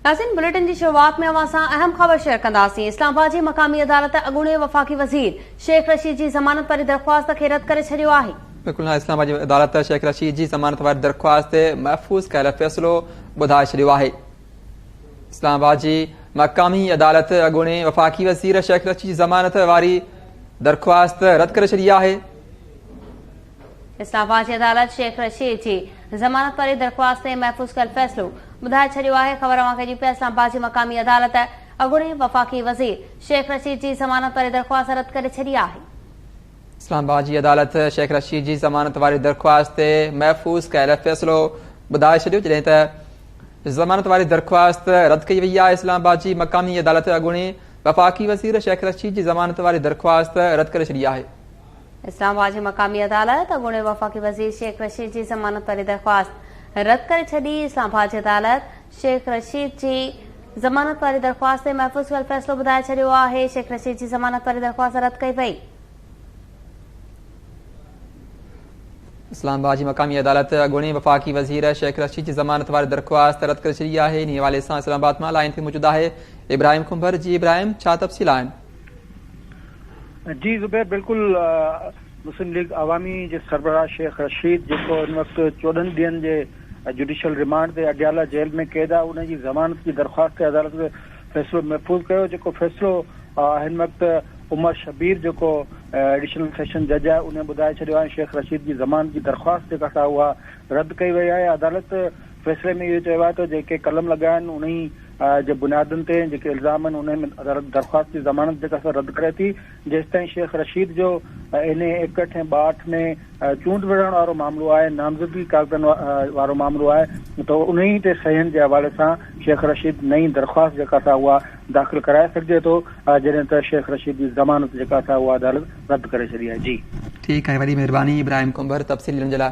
नाज़रीन, बुलेटिन की शुरुआत में अवां सां अहम ख़बर शेयर कंदासीं। इस्लामाबाद जी मक़ामी अदालत अॻूणे वफ़ाक़ी वज़ीर शेख रशीद जी ज़मानत वारी दरख़्वास्त खे रद्द करे छॾियो आहे। बिल्कुल हाँ, इस्लामाबाद जी अदालत शेख रशीद जी ज़मानत वारी दरख़्वास्त ते महफ़ूज़ कयल फ़ैसिलो ॿुधाए छॾियो आहे। इस्लामाबाद जी मक़ामी अदालत अॻूणे वफ़ाक़ी वज़ीर शेख रशीद जी ज़मानत वारी दरख़्वास्त रद्द करे छॾी आहे। इस्लामाबाद जी अदालत शेख रशीद जी ज़मानत वारी दरख़्वास्त ते महफ़ूज़ कयल फ़ैसिलो ॿुधाए छॾियो आहे। ख़बर अवां खे ॾिनी पिया। इस्लामाबाद जी मक़ामी अदालत अॻूणे वफ़ाक़ी वज़ीर शेख रशीद जी ज़मानत वारी दरख़्वास्त रद्द करे छॾी आहे। इस्लामाबाद जी अदालत शेख रशीद जी ज़मानत वारी दरख़्वास्त ते महफ़ूज़ कयल फ़ैसिलो ॿुधाए छॾियो, जॾहिं त ज़मानत वारी दरख़्वास्त रद्द कई वई आहे। इस्लामाबाद जी मक़ामी अदालत अॻूणे वफ़ाक़ी वज़ीर शेख रशीद जी ज़मानत वारी दरख़्वास्त रद्द करे छॾी आहे। इस्लामाबाद जी मक़ामी अदालत अॻूणे वफ़ाक़ी वज़ीर शेख रशीद जी ज़मानत वारी दरख़्वास्त रद्द करे छॾी। इस्लामाबाद जी अदालत शेख रशीद जी ज़मानत वारी दरख़्वास्त ते महफ़ूज़ कयल फ़ैसिलो ॿुधाए छॾियो आहे। शेख रशीद जी ज़मानत वारी दरख़्वास्त रद्द कई वई। इस्लामाबाद जी मक़ामी अदालत अॻूणे वफ़ाक़ी वज़ीर शेख रशीद जी ज़मानत वारी दरख़्वास्त रद्द करे छॾी आहे। इन हवाले सां इस्लामाबाद मां लाइन ते मौजूदु आहे इब्राहिम खुंबर। जी इब्राहिम, छा तफ़सील आहिनि? जी ज़ुबैर, बिल्कुलु मुस्लिम लीग अवामी जे सरबराह शेख रशीद जेको हिन वक़्तु 14 ॾींहंनि जे जुडिशल रिमांड ते अडियाला जेल में क़ैद आहे, उन जी ज़मानत जी दरख़्वास्त ते अदालत फ़ैसिलो महफ़ूज़ कयो। जेको फ़ैसिलो हिन वक़्तु उमर शबीर जेको एडिशनल सेशन जज आहे उन ॿुधाए छॾियो आहे शेख रशीद जी ज़मानत जी दरख़्वास्त जेका आहे उहा रद्द कई वई आहे। अदालत फ़ैसिले में इहो चयो आहे त जेके कलम लॻा आहिनि उन जे बुनियादुनि ते जेके इल्ज़ाम आहिनि उन में अदालत दरख़्वास्त जी ज़मानत जेका रद्द करे थी, जेसिताईं शेख रशीद जो इन 61 ऐं 62 में चूंड विढ़ण वारो मामिलो आहे, नामज़दगी कागज़नि वारो मामिलो आहे, त उन ई ते सहियन जे हवाले सां शेख रशीद नई दरख़्वास्त जेका उहा दाख़िल कराए सघिजे थो, जॾहिं त शेख रशीद जी ज़मानत जेका उहा अदालत रद्द करे छॾी आहे। जी ठीकु आहे, वॾी महिरबानी इब्राहिम कुंबर तफ़सील ॾियण जे लाइ।